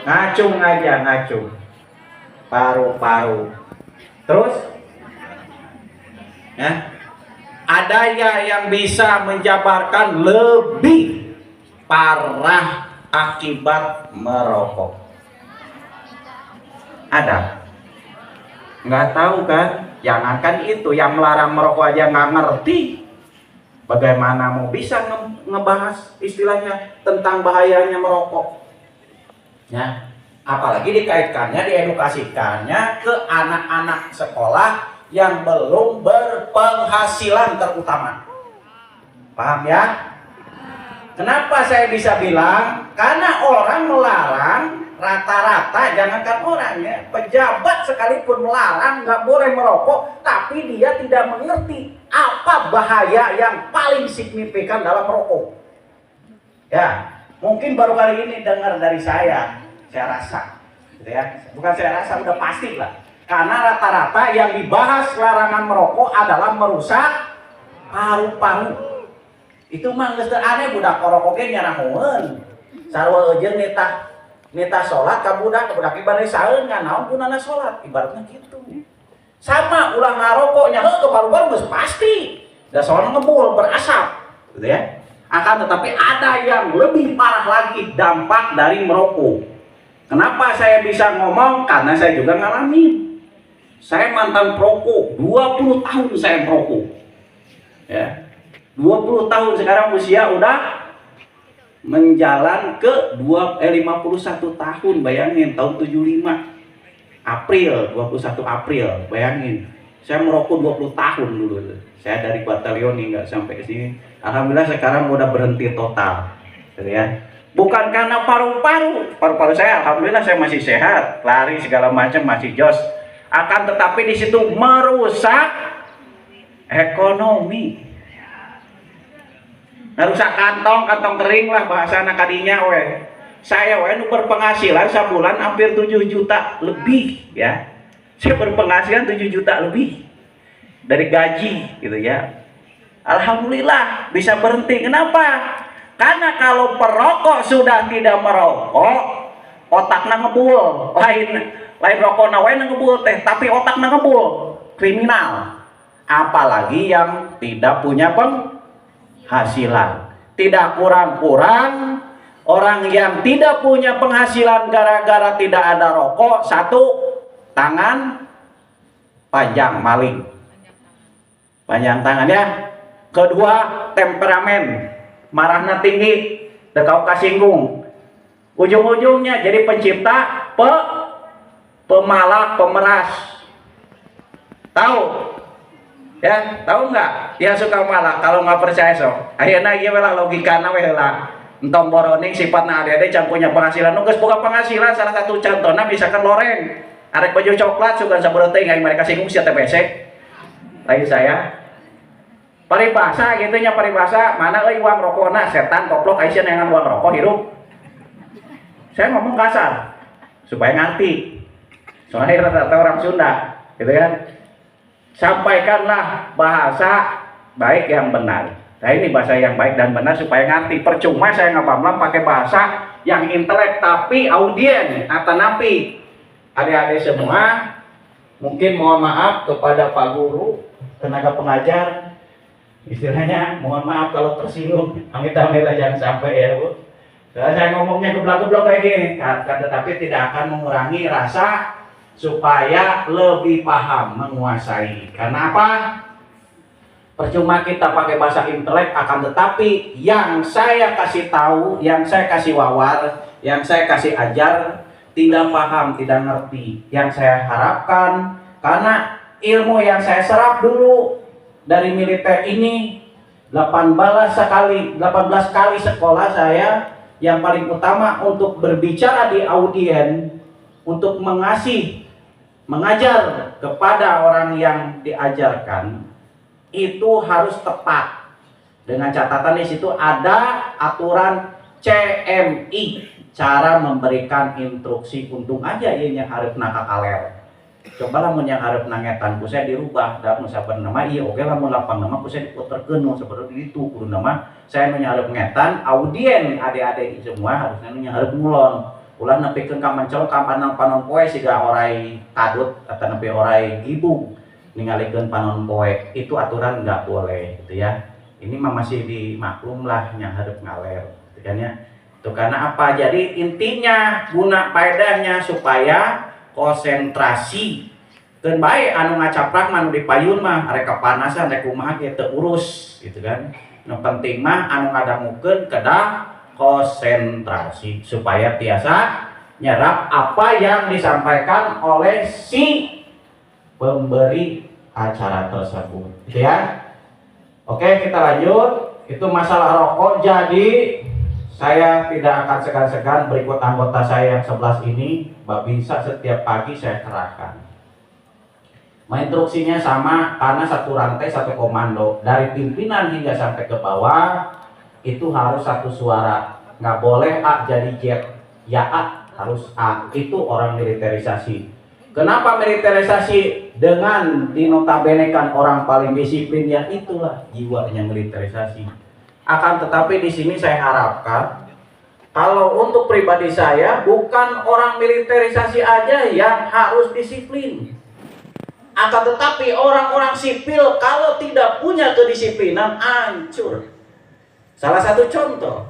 ngacung aja, ngacung paru-paru. Terus ya, ada yang bisa menjabarkan lebih parah akibat merokok? Ada? Nggak tahu kan? Jangankan itu, yang melarang merokok aja nggak ngerti. Bagaimana mau bisa ngebahas istilahnya tentang bahayanya merokok? Ya, apalagi dikaitkannya, diedukasikannya ke anak-anak sekolah yang belum berpenghasilan terutama. Paham ya? Kenapa saya bisa bilang? Karena orang melarang rata-rata, jangankan orang ya, pejabat sekalipun melarang nggak boleh merokok, tapi dia tidak mengerti apa bahaya yang paling signifikan dalam merokok. Ya, mungkin baru kali ini dengar dari saya rasa, gitu ya. Bukan saya rasa, udah pasti lah. Karena rata-rata yang dibahas larangan merokok adalah merusak paru-paru. Itu mah geus teu aneh, budak korok oge nyarahoeun. Sarua eujeun nita sholat ka budak ibaratnya saeun naon gunana sholat, ibaratnya gitu. Sama ulah ngarokoknya ke paru-paru geus pasti. Da soalna ngebul berasap, gitu ya. Akan tetapi ada yang lebih parah lagi dampak dari merokok. Kenapa saya bisa ngomong? Karena saya juga ngalamin. Saya mantan perokok, 20 tahun saya merokok. Ya. 20 tahun sekarang usia udah menjalan ke 51 tahun, bayangin, tahun 75 April, 21 April, bayangin. Saya merokok 20 tahun dulu. Saya dari batalion nggak sampai ke sini. Alhamdulillah sekarang udah berhenti total. Gitu ya. Bukan karena paru-paru saya alhamdulillah saya masih sehat, lari segala macam masih jos. Akan tetapi di situ merusak ekonomi. Merusak kantong kering lah bahasa anak kadinya we. Saya we berpenghasilan sebulan hampir 7 juta lebih ya. Saya berpenghasilan 7 juta lebih dari gaji gitu ya. Alhamdulillah bisa berhenti. Kenapa? Karena kalau perokok sudah tidak merokok, otaknya ngebul. Lain rokok nawe ngebul teh, tapi otaknya ngebul. Kriminal. Apalagi yang tidak punya penghasilan. Tidak kurang-kurang orang yang tidak punya penghasilan gara-gara tidak ada rokok, satu, tangan panjang maling, panjang tangan ya. Kedua, temperamen, marahnya tinggi, dekau kasinggung. Ujung-ujungnya jadi pencipta pemalak, pemeras. Tahu? Ya, tahu nggak? Dia suka malak. Kalau nggak percaya sok. Akhirnya iya lah logikana we lah. Entong boroning sifatna ade-ade can punya penghasilan. Nunggus boga penghasilan, salah satu contohnya misalkan loreng. Arek baju coklat sugan sabeureut teh ngai mereka singgung sia TPC. Lain saya. Paribasa gitu nya, paribasa mana euy uang rokokna setan goblok aya neangan uang rokok hirup. Saya ngomong kasar supaya ngerti. Soalnya rata-rata orang Sunda, gitu kan. Sampaikanlah bahasa baik yang benar. Nah ini bahasa yang baik dan benar supaya ngerti. Percuma saya ngapamlam pakai bahasa yang intelek tapi audien atau napi. Adik-adik semua, mungkin mohon maaf kepada Pak Guru, tenaga pengajar. Istilahnya mohon maaf kalau tersinggung. Amit-amit jangan sampai ya Bu. Saya ngomongnya geblak-geblok kayak gini, tetapi tidak akan mengurangi rasa supaya lebih paham, menguasai. Karena apa? Percuma kita pakai bahasa intelek, akan tetapi yang saya kasih tahu, yang saya kasih wawar, yang saya kasih ajar tidak paham, tidak ngerti. Yang saya harapkan, karena ilmu yang saya serap dulu dari militer ini 18 kali sekolah saya, yang paling utama untuk berbicara di audien, untuk mengajar kepada orang yang diajarkan itu harus tepat. Dengan catatan di situ ada aturan CMI, cara memberikan instruksi. Untung aja ieu nya hareup nakakaler. Coba lamun yang hareup nangetan ku saya dirubah da nu sabenerna ieu oge lamun lapang nama ku saya diputerkeun nu sabenerna itu kudu nama saya nu hareup ngetan audien adik-adik semua harusnya nu hareup ngulon. ulah nepikeun ka mencong ka panon poe siga orai kadut atau nepi orai gibung ningalikeun panon poe, itu aturan nggak boleh gitu ya. Ini mah masih dimaklum lah yang harus ngaler gitu kan ya. Itu karena apa? Jadi intinya guna faedahnya supaya konsentrasi dan baik anu ngacaprak mah anu dipayun mah arek kapanasan rek kumaha ge teu urus gitu kan. Nu penting mah anu ngadangukeun kedah konsentrasi supaya tiasa nyerap apa yang disampaikan oleh si pemberi acara tersebut gitu ya. Oke, kita lanjut. Itu masalah rokok. Jadi saya tidak akan segan-segan berikut anggota saya yang 11 ini bisa setiap pagi saya kerahkan. Instruksinya sama karena satu rantai satu komando dari pimpinan hingga sampai ke bawah itu harus satu suara. Nggak boleh A jadi Z, ya A harus A. Itu orang militerisasi. Kenapa militerisasi? Dengan dinotabenekan orang paling disiplin, ya itulah jiwanya militerisasi. Akan tetapi di sini saya harapkan kalau untuk pribadi saya bukan orang militerisasi aja yang harus disiplin. Akan tetapi orang-orang sipil kalau tidak punya kedisiplinan hancur. Salah satu contoh.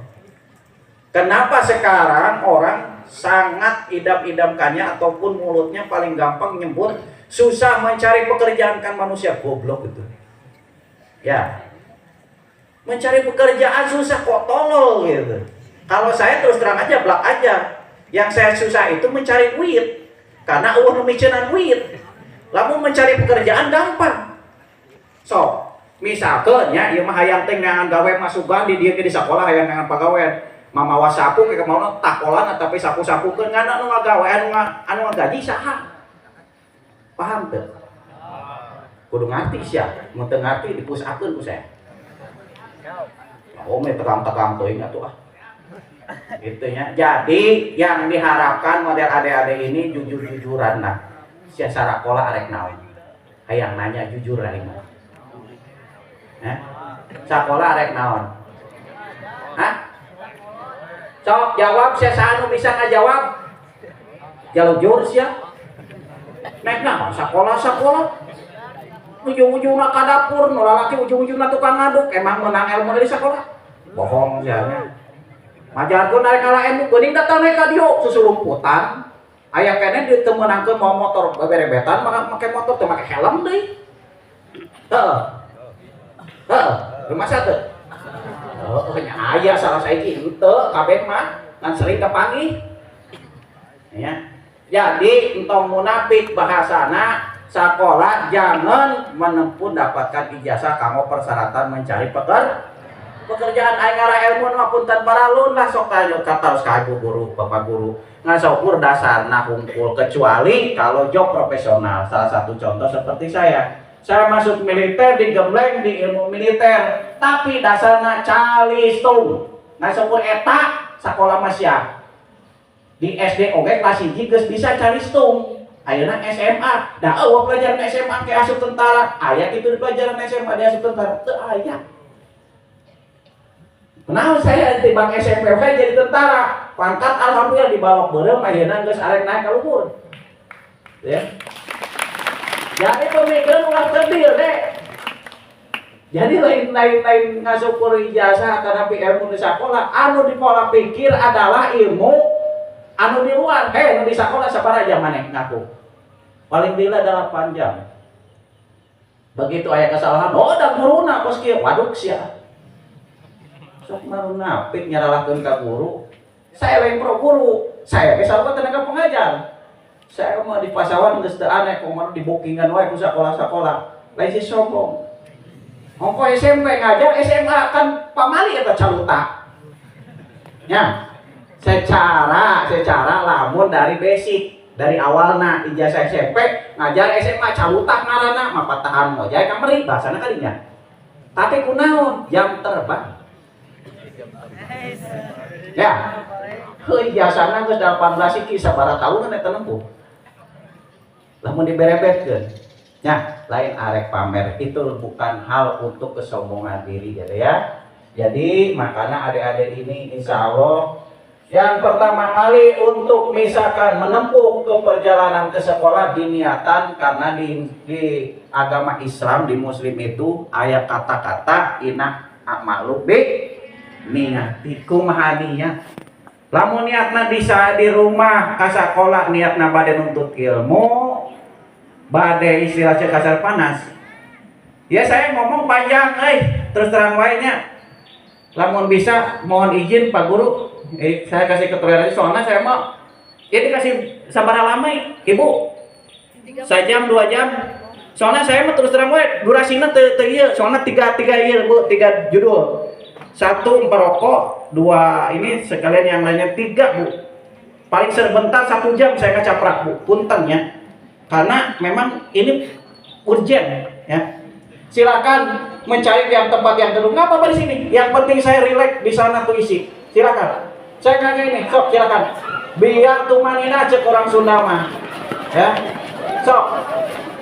Kenapa sekarang orang sangat idam-idamkannya ataupun mulutnya paling gampang nyebut susah mencari pekerjaan, kan manusia goblok itu. Ya. Mencari pekerjaan susah kok tolol gitu. Kalau saya terus terang aja blak aja. Yang saya susah itu mencari duit. Karena eueuh nu miceunna duit. Lamun mencari pekerjaan gampang. So, misalkan ya ieu mah hayang teh ngangan gawe masukan di dieu di sekolah hayang ngangan pagawean. Mamawa sapu ke kemana takolan tapi sapu-sapu ke ngana nu ngagawe anu ngagaji saha. Paham teu? Kudu ngarti sia, mun teu ngarti dipusakeun ku saya. Oh, me tegang-tegang teuing atuh ah. Gitu ya. Jadi yang diharapkan model adik-adik ini jujur-jujuran lah. Sia sarakola arek naon? Hayang nanya jujur aing mah. Sakola arek naon? Hah? Sok jawab sia anu bisa ngajawab. Jalujur sia. Nek naon sakola. Ujung-ujungna ka dapur, nu lalaki ujung-ujungna tukang ngaduk. Emang menang ilmu dari sekolah? Bohong sia nya. Majarkeun arek kalaen geuning datang ka dieu susulumputan. Aya kene dieu teu meunangkeun mau motor beberebetan maka make motor teu make helm deui. Heeh. Masa teu? Oh, nya aya salah saiki henteu kabeh mah ngan sering kepanggih. Ya. Jadi entong munafik bahasana sekolah jangan menempuh dapatkan ijazah kamu persyaratan mencari pekerjaan aing ngara ilmu mah punten paralun lah sok tanya kata ka ibu guru bapak guru ngasokur dasarna hungkul kecuali kalau job profesional. Salah satu contoh seperti saya masuk militer digembleng di ilmu militer tapi dasarna calistung ngasokur eta sekolah masya di SD oge kelas 1 geus bisa calistung. Ayeuna SMA, da eueuh pelajaran SMA ke asup tentara. Aya kitu di pelajaran SMA di asup tentara teu aya. Kenapa saya di bang SMP jadi tentara? Pangkat alhamdulillah di balok beureum ayeuna geus arek naik ka luhur. Ya. Jadi pemikiran ulah terdil deh. Jadi lain ngasukur ijazah karena ilmu di sekolah, anu di pola pikir adalah ilmu anu di luar. Anu di sekolah sabaraha maneh ngaku. Paling bila 8 jam. Begitu aya kesalahan, oh da guruna kos kieu, waduk sia. Sok marunapik nyaralahkeun ka guru. Saya lain pro guru, saya ge sarua tenaga pengajar. Saya mah di pasawan geus teu aneh kumaha di bookingan wae ku sakola-sakola. Lain si sombong. Ongko SMP ngajar, SMA kan pamali eta caluta. Ya. Secara lamun dari basic dari awalna ijazah SMP ngajar SMA calutak ngaranna mapatahan ngojay kamari bahasana kadinya. Tapi kunaon jam terbang. Ya. Heuh ijazahna geus 18 iki sabaraha taun eta nempuh. Lamun diberebetkeun. Ya, lain arek pamer itu bukan hal untuk kesombongan diri gitu ya. Jadi makanya adik-adik ini insya Allah Yang pertama kali untuk misalkan menempuh ke perjalanan ke sekolah diniatan karena di agama Islam di Muslim itu ayat kata-kata ina makhluk bi niat kumaha niat. Lamun niatna bisa di rumah ka sekolah niatna bade nuntut ilmu, bade istilah kasar panas. Ya saya ngomong panjang terus terang wae nya. Lamun bisa mohon izin Pak Guru. Saya kasih ketoleransi soalnya saya mau ini kasih sabaraha lama Ibu? 1 jam 2 jam. Soalnya saya mau terus terang we durasina teu ieu, soalnya 3 ieu Bu, 3 judul. 1 merokok, 2 ini sekalian yang lainnya 3 Bu. Paling sebentar 1 jam saya ngacaprak Bu, punten ya. Karena memang ini urgent ya. Silakan mencari yang tempat yang teduh. Nggak apa-apa di sini. Yang penting saya rileks di sana tuh isi. Silakan. Saya kagak ini. Sok silakan. Biar tumanina cek orang Sunda mah. Ya. Sok.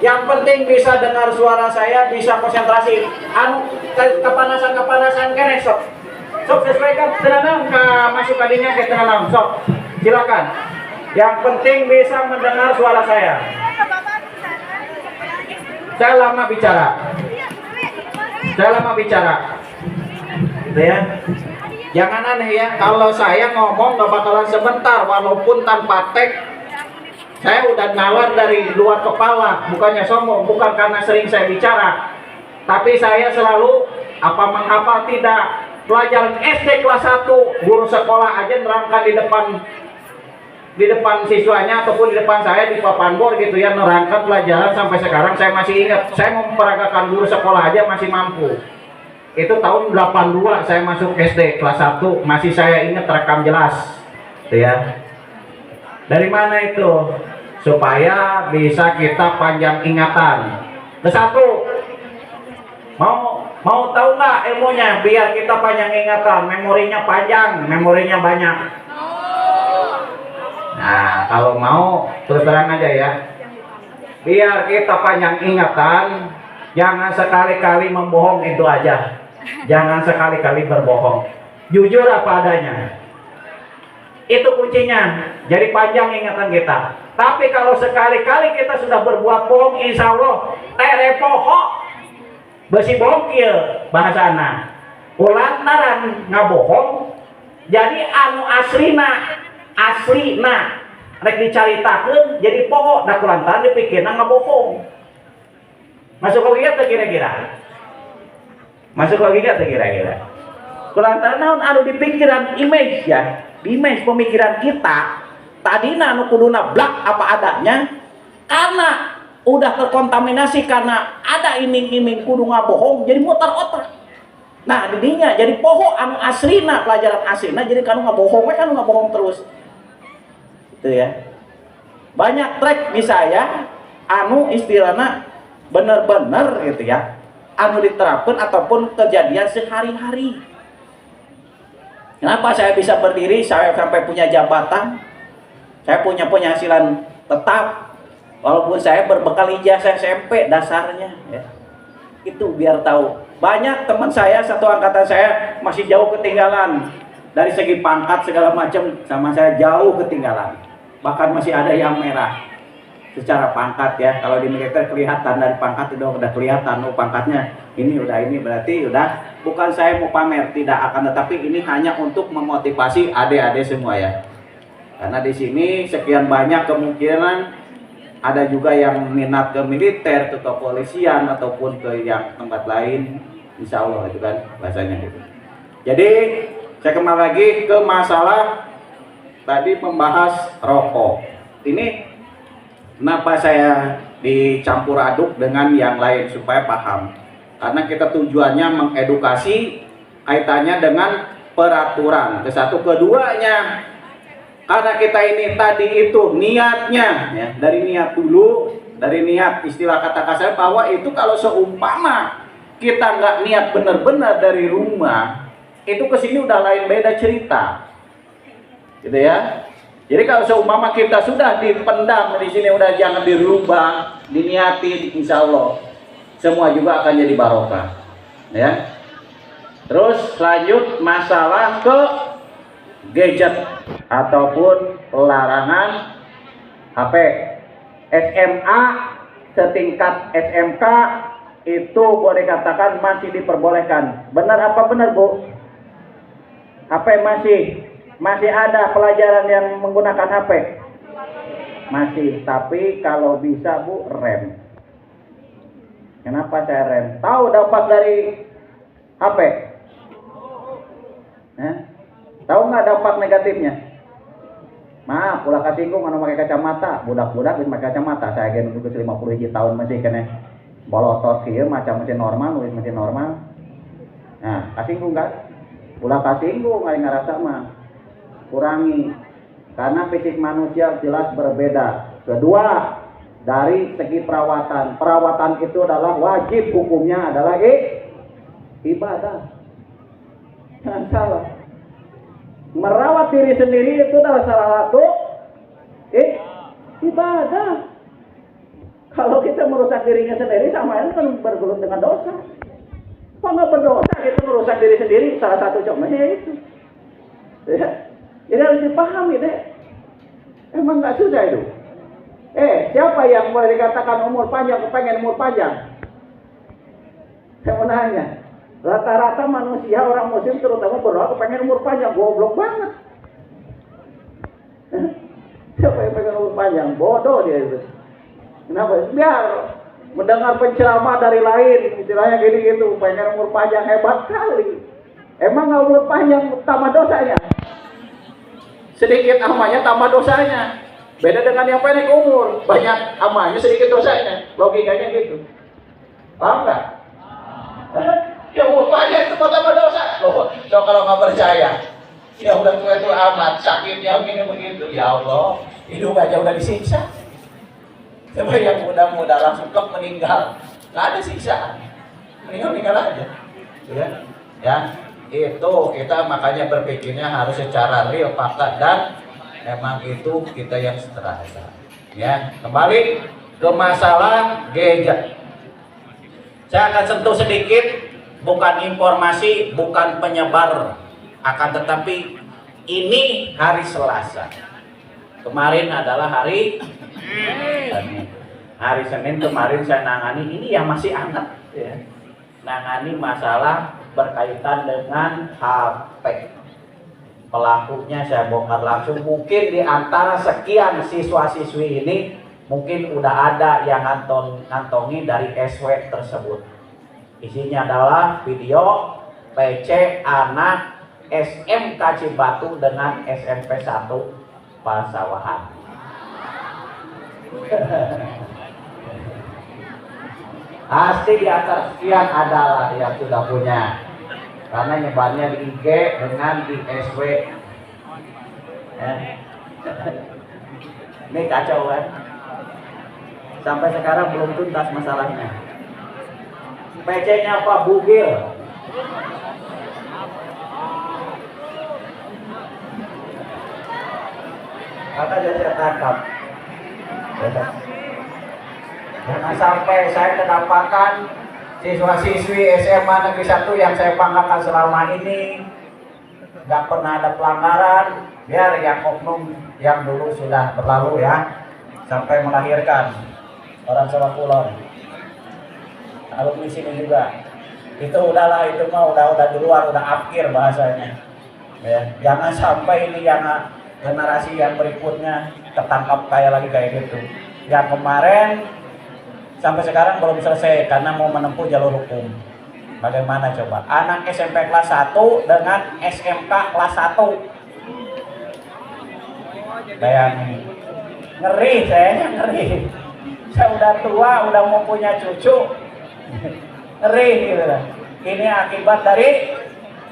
Yang penting bisa dengar suara saya, bisa konsentrasi. Anu kepanasan kene sok. Sok sesuaikan tenang ke masuk kadinya ke tenang. Sok. Silakan. Yang penting bisa mendengar suara saya. Saya lama bicara. Ya. Jangan aneh ya, kalau saya ngomong gak bakalan sebentar walaupun tanpa teks. Saya udah nalar dari luar kepala, bukannya sombong, bukan karena sering saya bicara. Tapi saya selalu apa menghafal tidak. Pelajaran SD kelas 1, guru sekolah aja nerangkan di depan siswanya ataupun di depan saya di papan bor gitu ya, nerangkan pelajaran sampai sekarang saya masih ingat. Saya memperagakan guru sekolah aja masih mampu. Itu tahun 82 saya masuk SD kelas 1, masih saya ingat rekam jelas. Gitu ya. Dari mana itu? Supaya bisa kita panjang ingatan. Kesatu, mau tahu nggak ilmunya biar kita panjang ingatan, memorinya panjang, memorinya banyak. Nah, kalau mau terus terang aja ya. Biar kita panjang ingatan, jangan sekali-kali membohong itu aja. Jangan sekali-kali berbohong. Jujur apa adanya. Itu kuncinya. Jadi panjang ingatan kita. Tapi kalau sekali-kali kita sudah berbuat bohong, insya Allah terepoho besi bohong kieu bahasana. Ulantaran ngabohong, jadi anu aslina rek dicaritakeun jadi poho, da kulantaran dipikirna ngabohong. Masuk lagi teh kira-kira? Masuk lagi teh kira-kira? Kulantaran naon anu di pikiran image ya, image pemikiran kita tadina anu kuduna blak apa adanya, karena udah terkontaminasi karena ada iming-iming kudu ngabohong jadi muter otak. Nah didinya jadi poho anu aslina, pelajaran aslina jadi kanu ngabohong, kanu ngabohong terus. Itu ya. Banyak trek di saya anu istilahnya bener-bener gitu ya, anu diterapkan ataupun kejadian sehari-hari. Kenapa saya bisa berdiri, saya sampai punya jabatan, saya punya penghasilan tetap, walaupun saya berbekal ijazah SMP dasarnya ya. Itu biar tahu. Banyak teman saya satu angkatan saya masih jauh ketinggalan dari segi pangkat segala macam, sama saya jauh ketinggalan. Bahkan masih ada yang merah secara pangkat ya. Kalau di militer kelihatan dari pangkat itu udah kelihatan, oh pangkatnya ini udah, ini berarti udah. Bukan saya mau pamer, tidak akan, tetapi ini hanya untuk memotivasi adik-adik semua ya. Karena di sini sekian banyak kemungkinan ada juga yang minat ke militer, ke kepolisian ataupun ke yang tempat lain, insya Allah itu kan bahasanya gitu. Jadi saya kembali lagi ke masalah tadi membahas rokok. Ini kenapa saya dicampur aduk dengan yang lain supaya paham. Karena kita tujuannya mengedukasi kaitannya dengan peraturan. Kesatu, keduanya karena kita ini tadi itu niatnya ya, dari niat dulu, dari niat istilah kata kasar bahwa itu kalau seumpama kita nggak niat benar-benar dari rumah, itu kesini udah lain beda cerita. Gitu ya. Jadi kalau seumpama kita sudah dipendam di sini udah jangan dirubah, diniatin, insya Allah semua juga akan jadi barokah. Ya. Terus lanjut masalah ke gadget ataupun larangan HP. SMA setingkat SMK itu boleh dikatakan masih diperbolehkan. Benar apa benar, Bu? HP masih ada pelajaran yang menggunakan HP? Masih, tapi kalau bisa, Bu, rem. Kenapa saya rem? Tahu dapat dari HP? Tahu nggak dampak negatifnya? Maaf, ulah kasinggung anu pakai kacamata, budak-budak bisa pakai kacamata. Saya gen geus 50 hiji tahun masih kena bolotot kieu macam mesin normal, nulis mesin normal. Nah, kasinggung kan? Ulah kasinggung aing ngarasa mah. Kurangi. Karena fisik manusia jelas berbeda. Kedua, dari segi perawatan. Perawatan itu adalah wajib, hukumnya adalah ibadah. Jangan salah. Merawat diri sendiri itu adalah salah satu ibadah. Kalau kita merusak dirinya sendiri, sama itu kan bergelut dengan dosa. Kok nggak berdosa kita merusak diri sendiri? Salah satu contohnya itu. Ya. Jadi harus dipahami deh. Emang nggak susah itu. Siapa yang boleh dikatakan umur panjang, kepengen umur panjang? Saya mau nanya. Rata-rata manusia orang muslim terutama berdoa kepengen umur panjang, goblok banget. Siapa yang pengen umur panjang? Bodoh dia itu. Kenapa? Biar mendengar penceramah dari lain, istilahnya gini gitu, pengen umur panjang, hebat kali. Emang nggak umur panjang tambah dosanya? Sedikit amalnya tambah dosanya. Beda dengan yang pendek umur, banyak amalnya sedikit dosanya. Logikanya gitu. Paham nggak? Ya upahnya itu tambah dosa. Loh, so kalau nggak percaya, ya udah tua amat, sakitnya begini begitu. Ya Allah, hidup aja udah disiksa. Coba yang muda-muda langsung meninggal, nggak ada siksaan, meninggal aja. Ya, itu kita makanya berpikirnya harus secara real, fakta, dan memang itu kita yang terasa. Ya, kembali ke masalah gadget. Saya akan sentuh sedikit. Bukan informasi, bukan penyebar, akan tetapi ini hari Selasa. Kemarin adalah hari Senin. Hari Senin kemarin saya nangani ini yang masih hangat, ya. Nangani masalah berkaitan dengan HP. Pelakunya saya bongkar langsung. Mungkin di antara sekian siswa-siswi ini mungkin udah ada yang ngantongi dari SW tersebut. Isinya adalah video PC anak SMK Cibatu dengan SMP 1 Pasawahan. Pasti di atas sekian adalah yang sudah punya. Karena nyebarnya di IG dengan di SW. Ini kacau kan? Sampai sekarang belum tuntas masalahnya. PC-nya apa? Bugil. Kata saya tangkap. Jangan sampai saya kedapatan siswa-siswi SMA Negeri 1 yang saya banggakan selama ini nggak pernah ada pelanggaran. Biar yang oknum yang dulu sudah berlalu ya, sampai melahirkan orang Surakulon. Alumni sini juga, itu udahlah, itu mah udah di luar, udah akhir bahasanya. Ya, jangan sampai ini yang generasi yang berikutnya ketangkap kayak gitu. Yang kemarin sampai sekarang belum selesai karena mau menempuh jalur hukum. Bagaimana coba? Anak SMP kelas 1 dengan SMK kelas 1. Bayangin. Ngeri, saya ngeri. Saya udah tua, udah mau punya cucu. Ngeri gitu lah. Ini akibat dari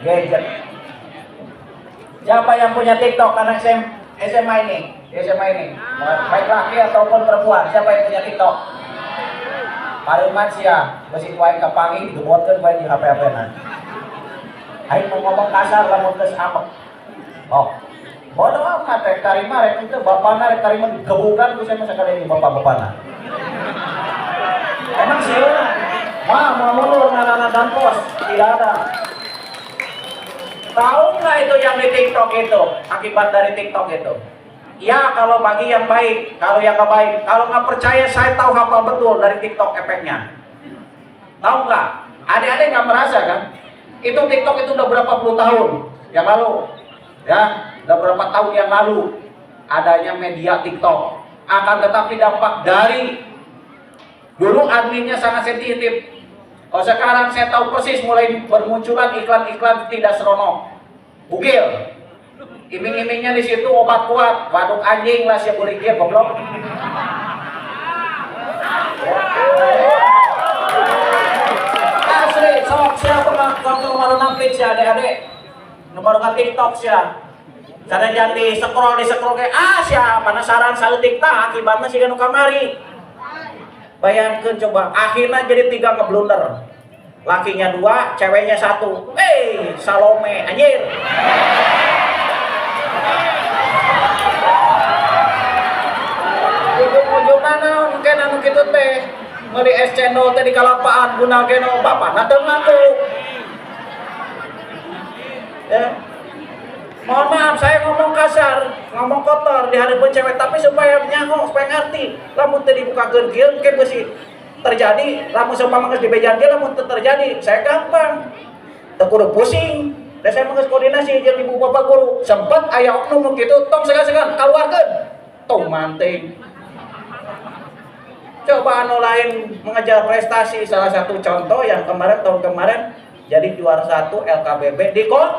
gadget. Siapa yang punya TikTok anak SMA ini? SMA ini, baik laki ataupun perempuan, siapa yang punya TikTok? Paruman sia, besi kuain kepangi dibuatkan baik di HP-HP-nan. Aing mau ngomong kasar lamun geus amek. Oh, bodoh amat rek tarima rek itu bapana rek tarima digebukan ku saya sakali bapak-bapana. Emang sih mau mundur nana dan pos tidak ada. Tahu nggak itu yang di TikTok itu? Akibat dari TikTok itu? Ya kalau bagi yang baik, kalau yang nggak baik, kalau nggak percaya saya tahu apa betul dari TikTok efeknya. Tahu nggak? Adik-adik nggak merasa kan? Itu TikTok itu udah berapa puluh tahun yang lalu, ya, udah berapa tahun yang lalu adanya media TikTok. Akan tetapi dampak dari dulu adminnya sangat sensitif. Oh sekarang saya tahu persis mulai bermunculan iklan-iklan tidak seronok, bugil. Iming-imingnya di situ obat kuat, waduk anjing lah siap boleh dia goblok. Asli, sok siapa nomor nampit sih adik-adik, nomor ke TikTok sih. Karena jangan di scroll kayak siapa penasaran selalu TikTok akibatnya sih kan kamari. Bayangkan coba, akhirnya jadi 3 ngeblunder. Lakinya 2, ceweknya 1. Salome anjir. Ujung-ujungna naon mungkin anu kitu teh. Meuli es cendol teh di kalapaan guna geno bapana teu ngaku. Ya. Mohon maaf saya ngomong kasar, ngomong kotor di hadapan cewek, tapi supaya nyaho, supaya ngerti. Lamun teu dibukakeun kieu ke beusi terjadi, lamun seumpama geus dibejan ge lamun teu terjadi, saya gampang. Teu kudu pusing. Da saya mah geus koordinasi jeung ibu bapak guru. Sempet aya oknum kitu, tong segan-segan kaluarkeun. Tong manting. Coba anu lain mengejar prestasi, salah satu contoh yang kemarin tahun kemarin jadi juara 1 LKBB di Kodim.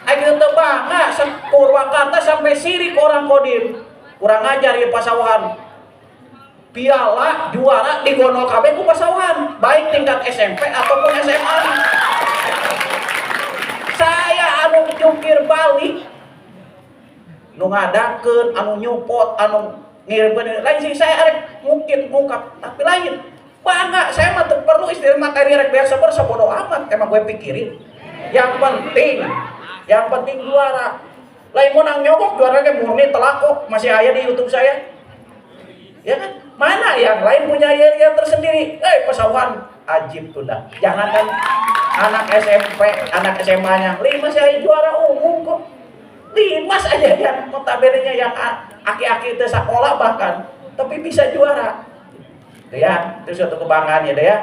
Ayo tebangga Purwakarta sampai sirik orang Kodim. Kurang ajar ya pasawahan. Piala juara di Gonol KB ku pasawahan, baik tingkat SMP ataupun SMA. Saya anu jungkir balik, nu ngadakeun, anu nyupot, anu ngirimkeun lain sih saya arek mungkin ngungkap, tapi lain. Bangga, saya mah perlu istilah materi rek biar sabar sabodo amat, emang gue pikirin. Yang penting juara. Lain mau nang nyogok juara ge murni telakok masih aya di YouTube saya. Ya kan? Mana yang lain punya yang tersendiri? Pasawahan ajib sudah. Jangan kan anak SMP, anak SMA-nya, masih aya juara umum kok. 5 aja yang notabene-nya yang aki-aki itu sekolah bahkan, tapi bisa juara. Itu ya, itu suatu kebanggaan ya, ya.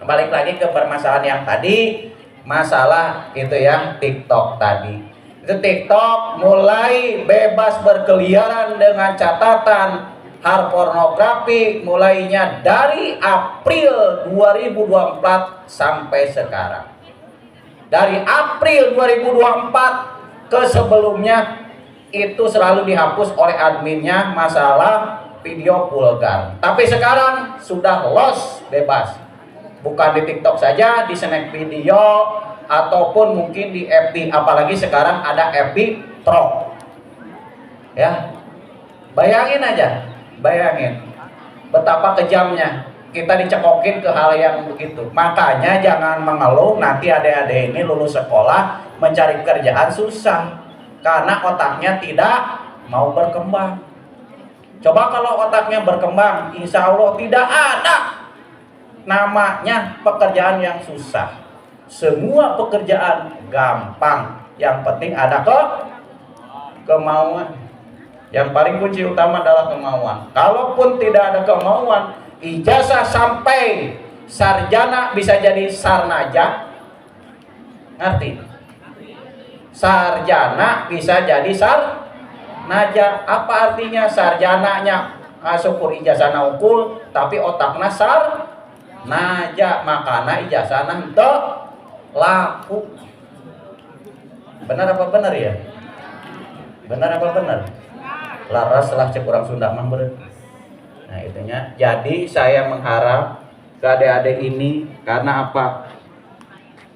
Balik lagi ke permasalahan yang tadi, masalah itu yang TikTok tadi. Itu TikTok mulai bebas berkeliaran dengan catatan hal pornografi mulainya dari April 2024 sampai sekarang. Dari April 2024 ke sebelumnya itu selalu dihapus oleh adminnya masalah video vulgar. Tapi sekarang sudah los bebas. Bukan di TikTok saja, di Snack Video ataupun mungkin di FB, apalagi sekarang ada FB Pro. Ya. Bayangin aja, bayangin betapa kejamnya kita dicekokin ke hal yang begitu. Makanya jangan mengeluh nanti adik-adik ini lulus sekolah mencari kerjaan susah karena otaknya tidak mau berkembang. Coba kalau otaknya berkembang, insya Allah tidak ada namanya pekerjaan yang susah. Semua pekerjaan gampang. Yang penting ada kemauan. Yang paling kunci utama adalah kemauan. Kalaupun tidak ada kemauan, ijazah sampai sarjana bisa jadi sarnaja. Ngerti? Sarjana bisa jadi sarnaja. Apa artinya sarjananya? Syukur ijazahna unggul, tapi otakna sarnaja, makana ijazahna henteu laku. Benar apa benar ya? Benar apa benar? Laras lah cek orang Sunda mah beureun. Nah itunya. Jadi saya mengharap ke adik-adik ini, karena apa?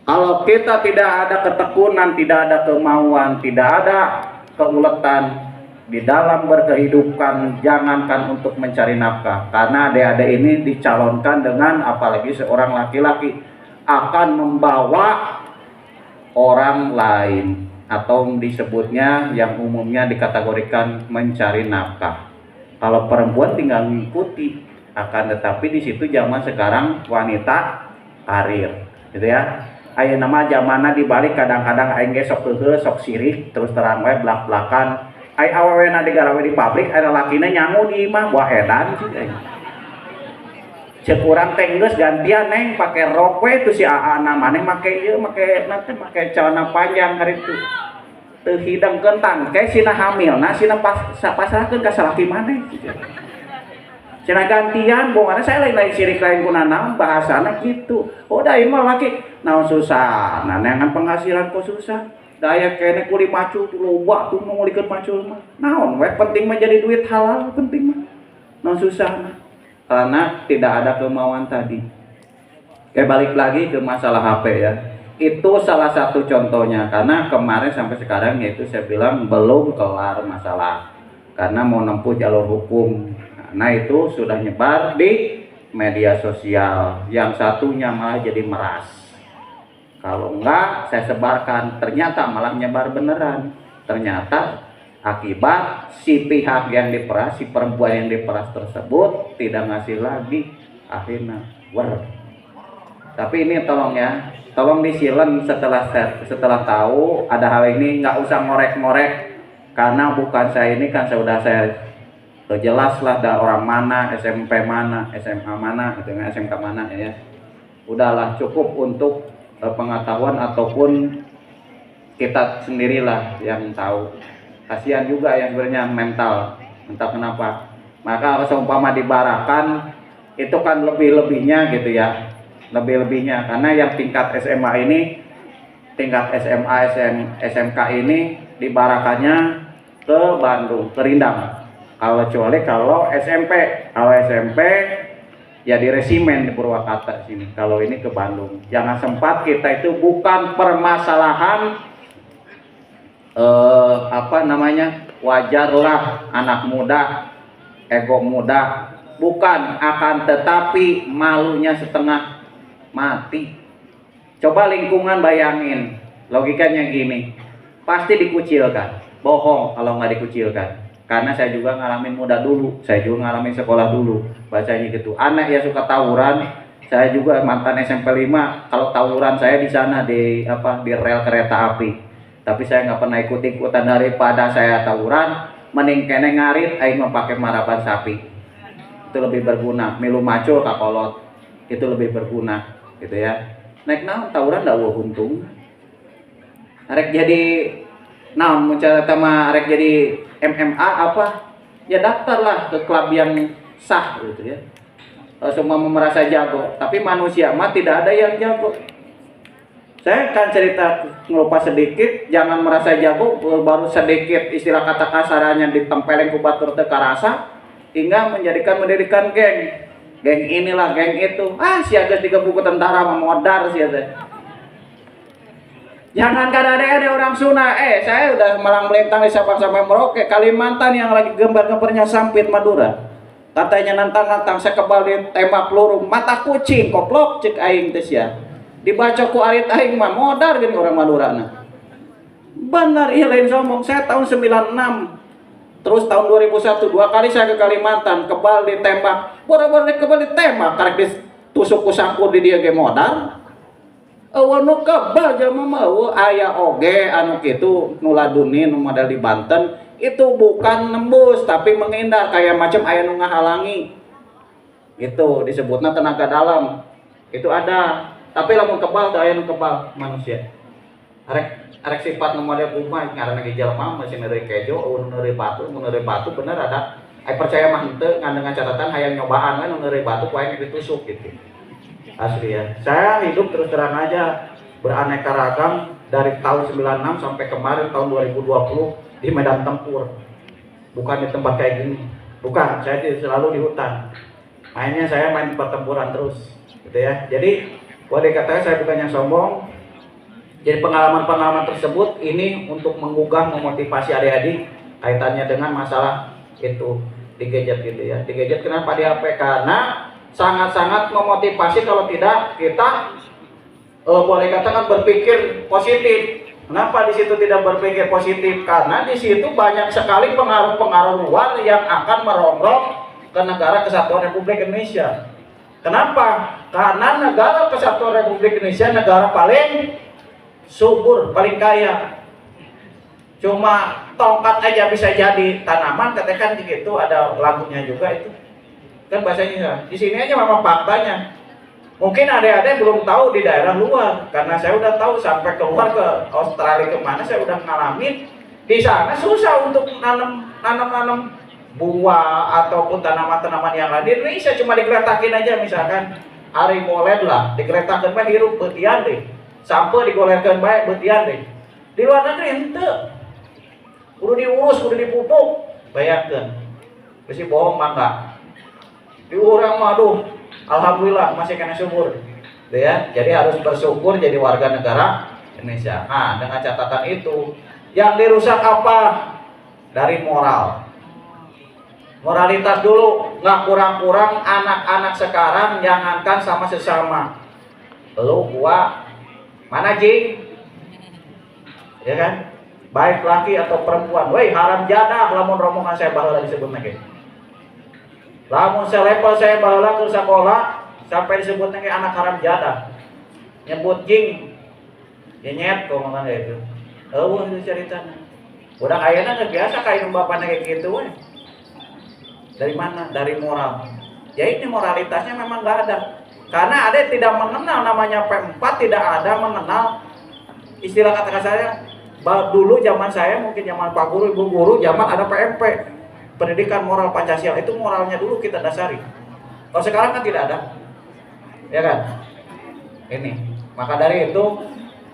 Kalau kita tidak ada ketekunan, tidak ada kemauan, tidak ada keuletan di dalam berkehidupan, jangankan untuk mencari nafkah. Karena adik-adik ini dicalonkan dengan, apalagi seorang laki-laki, akan membawa orang lain, atau disebutnya yang umumnya dikategorikan mencari nafkah. Kalau perempuan tinggal mengikuti, akan tetapi di situ zaman sekarang wanita karir, gitu ya. ayeuna mah zamanna dibalik kadang-kadang aing ge sok heuheuh sok sirik terus terang we blak-blakan ai awewena digarawe di pabrik aya lakina nyangu di imah buah edan sih aing ceuk urang teh geus gantian neng pake rok we tuh si aana maneh make ieu make nanti make celana panjang hari itu teu hidang kentang kayak sina hamilna sina pasrahkeun ka salaki maneh cina gantian bongana saya lain-lain sirik lain kunana bahasana gitu udah ini mah laki naon susah nah neangan penghasilan kok susah daya kene kuli macul tuh loba tuh ngulikeun macul mah naon we penting mah jadi duit halal penting mah naon susah mah karena tidak ada kemauan tadi. Kayak balik lagi ke masalah HP ya. Itu salah satu contohnya karena kemarin sampai sekarang yaitu saya bilang belum kelar masalah karena mau nempuh jalur hukum. Nah itu sudah nyebar di media sosial. Yang satunya malah jadi meras. Kalau enggak saya sebarkan ternyata malah nyebar beneran. Ternyata akibat si pihak yang diperas, si perempuan yang diperas tersebut tidak ngasih lagi akhirnya tapi ini tolong ya, tolong disilen setelah tahu ada hal ini, nggak usah ngorek-ngorek karena bukan saya ini kan sudah saya jelas lah dari orang mana, SMP mana, SMA mana, SMK mana ya. Udahlah cukup untuk pengetahuan ataupun kita sendirilah yang tahu. Kasihan juga yang sebenarnya mental, entah kenapa. Maka kalau seumpama dibarakan itu kan lebih-lebihnya gitu ya, lebih-lebihnya karena yang tingkat SMA ini, tingkat SMA, SMK ini dibarakannya ke Bandung, ke Rindang. Kecuali kalau SMP ya di Resimen di Purwakarta sini. Kalau ini ke Bandung. Jangan sempat kita itu bukan permasalahan wajarlah anak muda ego muda bukan akan tetapi malunya setengah mati. Coba lingkungan bayangin logikanya gini pasti dikucilkan bohong kalau nggak dikucilkan karena saya juga ngalamin muda dulu saya juga ngalamin sekolah dulu bacanya gitu anak ya suka tawuran saya juga mantan SMP 5 kalau tawuran saya di sana di rel kereta api. Tapi saya nggak pernah ikut-ikutan daripada saya tawuran, mending kene ngarit, aing memakai maraban sapi. Itu lebih berguna. Milu macul kakolot, itu lebih berguna, gitu ya. Naik naon tawuran dah untung. Arek jadi naon muncul sama arek jadi MMA apa? Ya daftarlah ke klub yang sah, gitu ya. Semua merasa jago, tapi manusia mah tidak ada yang jago. Saya kan cerita ngelupa sedikit, jangan merasa jago baru sedikit istilah kata kasarannya ditempelin ku batur teu karasa hingga mendirikan geng. Geng inilah, geng itu. Sia geus digebuk ku tentara mah modar sia teh. Jangan ada orang Sunda, saya udah malang melintang di Sabang sampai Merauke, Kalimantan yang lagi gembar-gembarnya Sampit Madura. Katanya nantang-nantang saya kebal ditembak peluru mata kucing koplok cek aing teh sia. Dibaca ku arit aing mah modar gini orang Madurana. Benar iya lain sombong. Saya tahun 96 terus tahun 2001 2 kali saya ke Kalimantan kebal ditembak. Boro-boro kebal ditembak karek ditusuk ku sangkur di dia ge modar. Eueuh nu kebal jelema mah aya oge anu kitu nu laduni nu model di Banten itu bukan nembus tapi menghindar kayak macam aya nu ngahalangi. Itu disebutna tenaga dalam. Itu ada. Tapi lamun kebal teh aya nu kebal manusia. Arek sifat nu model kumaha ngaranna ge jelema masih neuri kejo, nu neuri batu bener ada. Ai percaya mah henteu ngan dengan catatan hayang nyobaan nu neuri batu ku aya ditusuk gitu. Asli ya. Saya hidup terus terang aja beraneka ragam dari tahun 96 sampai kemarin tahun 2020 di medan tempur. Bukan di tempat kayak gini. Bukan, saya selalu di hutan. Mainnya saya main pertempuran terus gitu ya. Jadi boleh dikatakan saya bukannya sombong. Jadi pengalaman-pengalaman tersebut ini untuk menggugah, memotivasi adik-adik kaitannya dengan masalah itu di gadget gitu ya. Di gadget kenapa di HP? Karena sangat-sangat memotivasi kalau tidak kita boleh katakan berpikir positif. Kenapa di situ tidak berpikir positif? Karena di situ banyak sekali pengaruh-pengaruh luar yang akan merongrong ke negara kesatuan Republik Indonesia. Kenapa? Karena negara Kesatuan Republik Indonesia negara paling subur, paling kaya. Cuma tongkat aja bisa jadi tanaman, katakan gitu, ada lagunya juga itu. Kan bahasanya di sini aja memang faktanya. Mungkin adik-adik belum tahu di daerah luar, karena saya udah tahu sampai keluar ke Australia kemana saya udah ngalamin. Di sana susah untuk nanam buah ataupun tanaman-tanaman yang lain. Di Indonesia cuma digeretakin aja, misalkan hari molen lah, digeretakin bae hirup betian deh, sampai digolehkan baik betian deh. Di luar negeri ente, kudu diurus, kudu dipupuk, bayangkan, mesti bohong mangga. Di orang waduh, alhamdulillah masih kena subur, ya. Jadi harus bersyukur jadi warga negara Indonesia. Nah, dengan catatan itu, yang dirusak apa? Dari moral. Moralitas dulu, nggak kurang-kurang anak-anak sekarang jangankan sama sesama. Lu gua mana jing? Ya kan? Baik laki atau perempuan. Woi, haram jadah lamun rombongan saya baheula disebut lagi. Lamun selevel saya baheula ke sekolah sampai disebut lagi anak haram jadah. Nyebut jing. Nyenyet kok ngomong itu. Eueuh itu ceritanya. Udah ayeuna geus biasa kayak bapana kayak gitu we. Dari mana? Dari moral. Ya ini moralitasnya memang nggak ada. Karena ada yang tidak mengenal namanya P4, tidak ada mengenal istilah kata saya. Dulu zaman saya, mungkin zaman Pak Guru, Ibu Guru, zaman ada PMP, Pendidikan Moral Pancasila. Itu moralnya dulu kita dasari. Kalau sekarang kan tidak ada. Ya kan? Ini. Maka dari itu,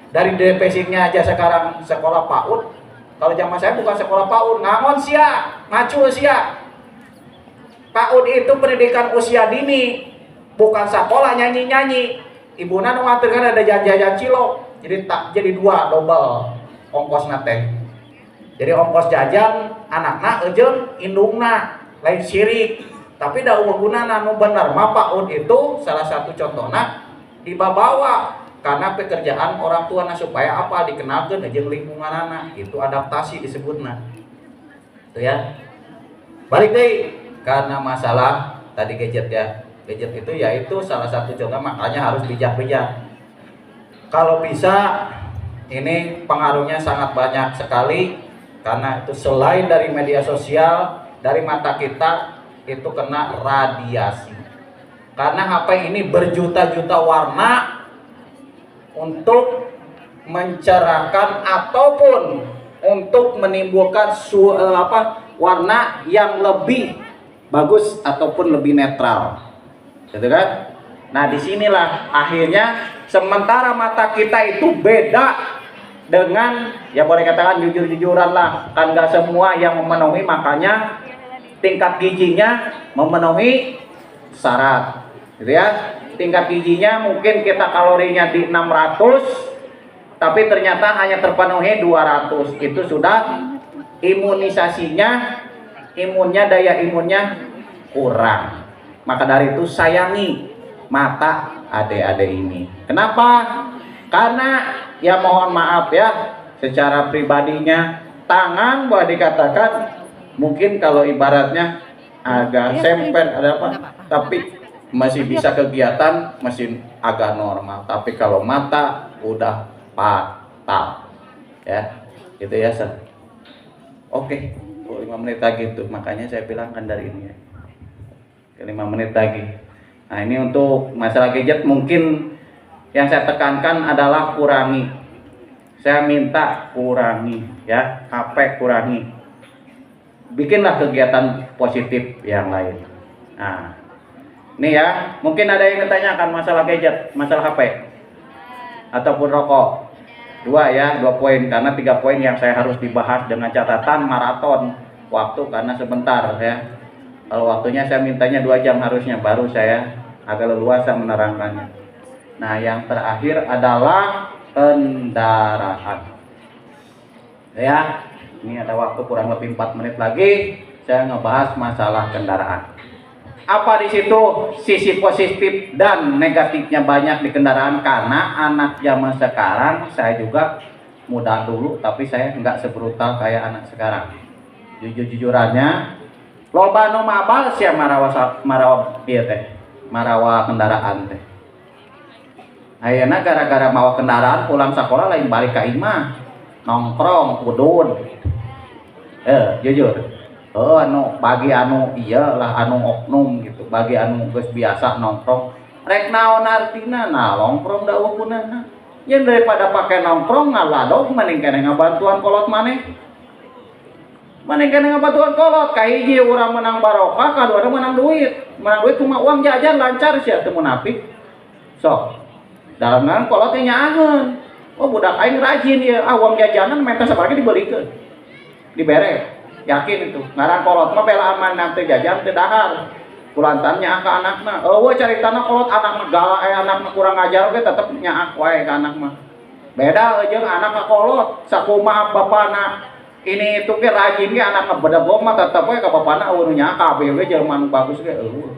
dari DPS-nya aja sekarang sekolah PAUD. Kalau zaman saya bukan sekolah PAUD, ngamon sia, ngacu sia. PAUD itu pendidikan usia dini, bukan sekolah nyanyi-nyanyi. Ibuna nu ngaturkeun ada jajan cilok, jadi tak jadi dua double ongkos nate. Jadi ongkos jajan anakna eujeun indungna lain sirik. Tapi da gunana nu bener mah PAUD itu salah satu contohna dibawa karena pekerjaan orang tua supaya apa dikenalkeun jeung lingkunganana, itu adaptasi disebutna. Itu ya. Balik deui karena masalah tadi gadget ya. Gadget itu yaitu salah satu contoh, makanya harus bijak-bijak. Kalau bisa ini pengaruhnya sangat banyak sekali, karena itu selain dari media sosial, dari mata kita itu kena radiasi. Karena HP ini berjuta-juta warna untuk mencerahkan ataupun untuk menimbulkan warna yang lebih bagus ataupun lebih netral, gitu kan? Nah disinilah akhirnya sementara mata kita itu beda dengan, ya boleh katakan jujur-jujuran lah, kan nggak semua yang memenuhi, makanya tingkat gizinya memenuhi syarat, gitu ya. Tingkat gizinya mungkin kita kalorinya di 600, tapi ternyata hanya terpenuhi 200, itu sudah imunisasinya, daya imunnya kurang. Maka dari itu sayangi mata adik-adik ini. Kenapa? Karena ya mohon maaf ya, secara pribadinya tangan boleh dikatakan mungkin kalau ibaratnya agak sempet ada apa, tapi masih bisa kegiatan, masih agak normal. Tapi kalau mata udah fatal ya, gitu ya Sir. Oke, 5 menit lagi tuh, makanya saya bilang kan dari ini ya, 5 menit lagi. Nah ini untuk masalah gadget mungkin yang saya tekankan adalah kurangi. Saya minta kurangi ya, HP kurangi. Bikinlah kegiatan positif yang lain. Nah ini ya, mungkin ada yang ditanyakan masalah gadget, masalah HP ataupun rokok. 2 poin, karena 3 poin yang saya harus dibahas dengan catatan maraton waktu, karena sebentar ya. Kalau waktunya saya mintanya 2 jam harusnya, baru saya agak leluasa menerangkannya. Nah yang terakhir adalah kendaraan ya. Ini ada waktu kurang lebih 4 menit lagi, saya ngebahas masalah kendaraan. Apa di situ sisi positif dan negatifnya banyak di kendaraan, karena anak zaman sekarang, saya juga muda dulu tapi saya nggak sebrutal kayak anak sekarang. Jujur-jujurannya loba nu mabal sia marawa ieu teh. marawa kendaraan teh. Ayeuna gara-gara mawa kendaraan pulang sekolah lain balik ka imah, nongkrong udun. Jujur. Anu bagi anu iyalah anu oknum gitu, bagi anu geus biasa nongkrong. Rek naon artina? Nah, nongkrong da ukunana. Yen daripada pakai nongkrong ngaladog mending keneh ngabantuan kolot maneh. Mending keneh ngabantuan kolot, ka hiji urang menang barokah, kadua menang duit. Menang duit cuma uang jajan lancar sia teu munafik. Sok. Dalam kolot teh nyaaheun. Oh budak aing rajin ieu, uang jajanan menta sabaraha dibelikeun. Dibere. Yakin itu. Ngaran kolot mah belaan manang teh jajan teu dahar. Kulantan nyaah ka anakna. Eueuh caritana kolot anakna galak anakna kurang ajar ge tetep nyaah wae ka anak mah. Beda jeung anak ka kolot, sakumaha bapana ini itu ke rajin ge anakna bedegong mah tetep we ka bapana eueuh nu nyaah kabeh we jelema nu bagus ge eueuh.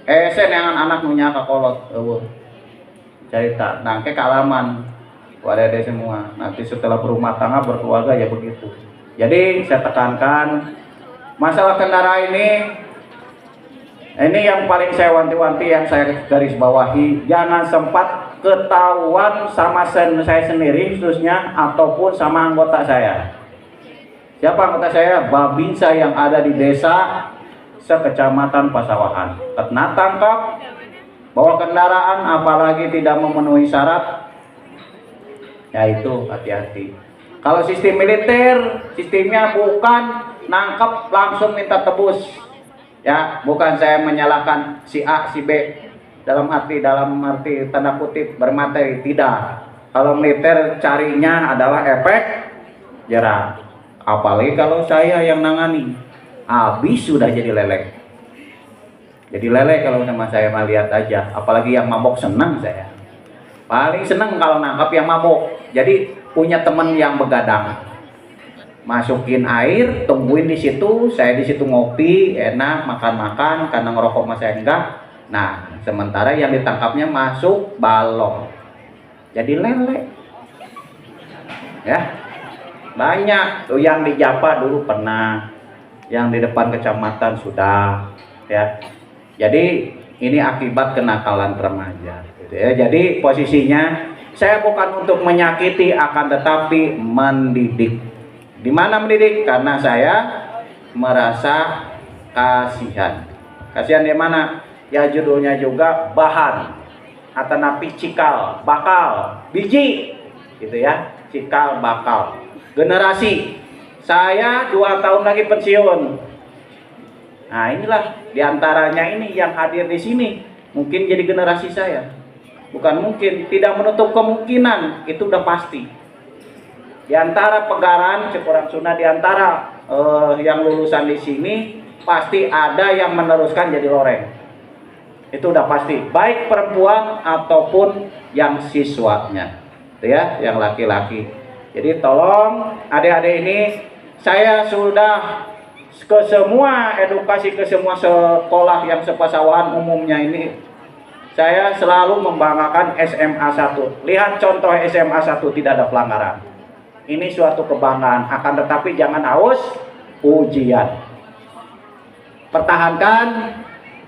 Ese neangan anak nu nyaah ka kolot eueuh. Cerita nangke kalaman wadade semua. Nanti setelah berumah tangga berkeluarga ya begitu. Jadi saya tekankan masalah kendaraan ini yang paling saya wanti-wanti, yang saya garis bawahi, jangan sempat ketahuan sama saya sendiri khususnya ataupun sama anggota saya. Siapa anggota saya? Babinsa yang ada di desa sekecamatan Pasawahan. Kena tangkap bawa kendaraan apalagi tidak memenuhi syarat, ya itu hati-hati. Kalau sistem militer, sistemnya bukan nangkep langsung minta tebus, ya bukan saya menyalahkan si A, si B dalam arti tanda kutip bermateri, tidak. Kalau militer carinya adalah efek jerah. Apalagi kalau saya yang nangani, habis sudah jadi lelek. Jadi lelek kalau sama saya melihat aja, apalagi yang mabok senang saya. Paling senang kalau nangkap yang mabok. Jadi punya teman yang begadang, masukin air, tungguin di situ, saya di situ ngopi, enak, makan-makan, karena ngerokok mas saya enggak. Nah, sementara yang ditangkapnya masuk balong, jadi lele. Ya, banyak tuh yang di Japa dulu pernah, yang di depan kecamatan sudah, ya. Jadi ini akibat kenakalan remaja, gitu ya. Jadi posisinya saya bukan untuk menyakiti, akan tetapi mendidik. Di mana mendidik? Karena saya merasa kasihan. Kasihan di mana? Ya judulnya juga bahan atau napi cikal, bakal, biji, gitu ya. Cikal, bakal. Generasi. Saya 2 tahun lagi pensiun. Nah inilah diantaranya ini yang hadir di sini. Mungkin jadi generasi saya. Bukan mungkin, tidak menutup kemungkinan, itu udah pasti. Di antara pegaran Cikurang Sunda, di antara yang lulusan di sini pasti ada yang meneruskan jadi loreng. Itu udah pasti, baik perempuan ataupun yang siswanya, itu ya, yang laki-laki. Jadi tolong adik-adik ini, saya sudah ke semua edukasi, ke semua sekolah yang sepasawahan umumnya ini. Saya selalu membanggakan SMA 1. Lihat contoh SMA 1 tidak ada pelanggaran. Ini suatu kebanggaan. Akan tetapi jangan haus ujian. Pertahankan.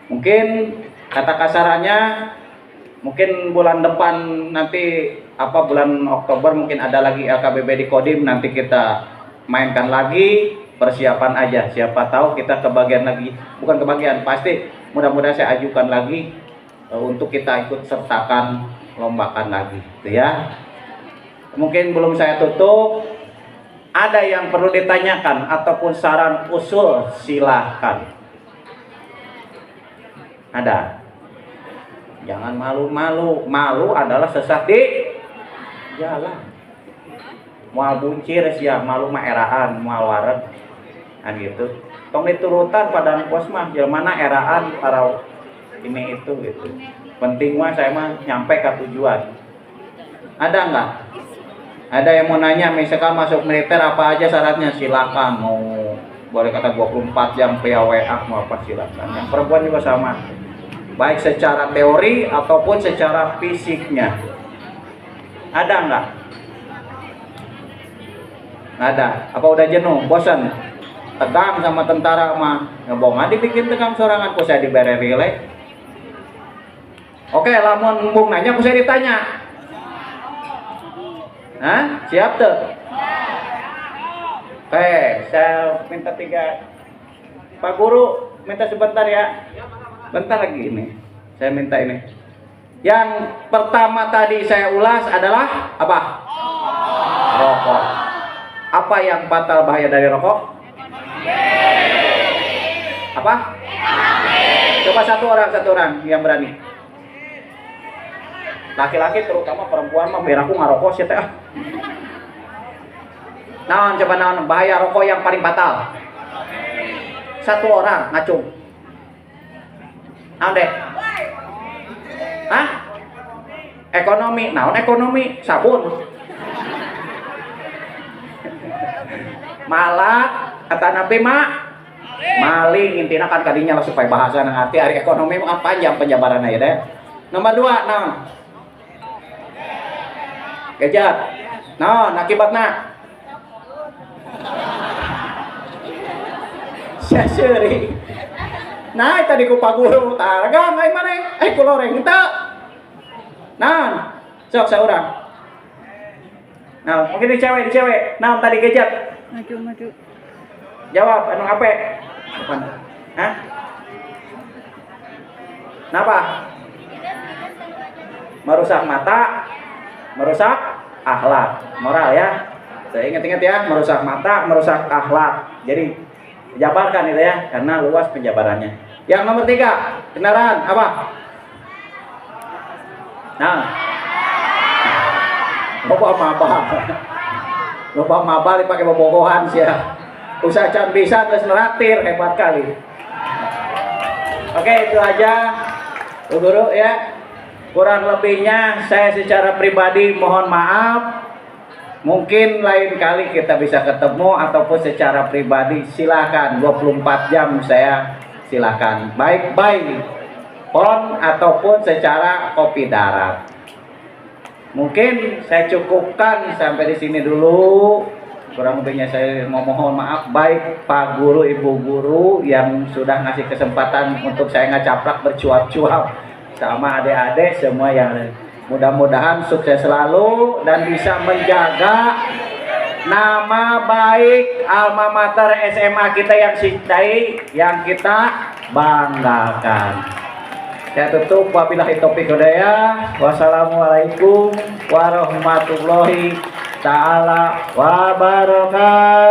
Mungkin kata kasarannya, mungkin bulan depan nanti bulan Oktober mungkin ada lagi LKBB di Kodim. Nanti kita mainkan lagi. Persiapan aja. Siapa tahu kita kebagian lagi. Bukan kebagian, pasti mudah-mudahan saya ajukan lagi untuk kita ikut sertakan, lombakan lagi, gitu ya. Mungkin belum saya tutup, ada yang perlu ditanyakan ataupun saran usul, silahkan. Ada. Jangan malu-malu. Malu adalah sesat di jalan. Mual buncir ya, malu mah eraan, mual waret. Kan gitu. Tong diturutan pada pos mah, jelmana eraan para ini itu gitu. Penting mah saya mah nyampe ke tujuan. Ada nggak? Ada yang mau nanya, misalkan masuk militer apa aja syaratnya? Silakan. Mau boleh kata 24 jam PAWA mau apa silakan. Yang perempuan juga sama. Baik secara teori ataupun secara fisiknya. Ada nggak? Ada. Apa udah jenuh? Bosan? Tegang sama tentara mah. Ngebongan dibikin tegang sorangan. Kok saya diberi relay? Oke, lamun bung nanya aku saya ditanya. Hah? Siap tuh? Oke, saya minta 3. Pak Guru, minta sebentar ya. Bentar lagi ini. Saya minta ini. Yang pertama tadi saya ulas adalah apa? Rokok. Apa yang fatal bahaya dari rokok? Apa? Coba satu orang yang berani. Laki-laki terutama perempuan mah biar aku ngarokok sih teh. Naon coba naon bahaya rokok yang paling fatal? Satu orang ngacung. Naon deh? Hah? Ekonomi. Naon ekonomi? Sabun. Malak kata Nabi mak maling intinya kan kadinya lah supaya bahasa nang arti hari ekonomi mah panjang penjabarannya ya deh. Nomor 2 naon? Gejat. Naon akibatna? Syasuri. Nah tadi ku Pak Guru taragang ai mana? Kuloreng henteu. Naon? Sok saurang. Nah, mungkin di cewek. Naon tadi gejat? Maju. Jawab, anu apa? Hah? Kenapa? Merusak mata, merusak akhlak, moral ya. Saya ingat-ingat ya, merusak mata, merusak akhlak. Jadi jabarkan itu ya, karena luas penjabarannya. Yang nomor 3, kendaraan apa? Nah, lupa mabal dipakai bobogohan sih ya. Usaha can bisa terus neratir, hebat kali. Oke, itu aja Bu Guru ya. Kurang lebihnya saya secara pribadi mohon maaf. Mungkin lain kali kita bisa ketemu ataupun secara pribadi silakan 24 jam saya silakan. Baik phone ataupun secara kopi darat. Mungkin saya cukupkan sampai di sini dulu. Kurang lebihnya saya mohon maaf baik Pak Guru, Ibu Guru yang sudah ngasih kesempatan untuk saya ngacaplak bercuap-cuap sama adik-adik semua yang mudah-mudahan sukses selalu dan bisa menjaga nama baik alma mater SMA kita yang cintai, yang kita banggakan. Saya tutup wabillahi taufiq hidayah. Wassalamualaikum warahmatullahi ta'ala wabarakatuh.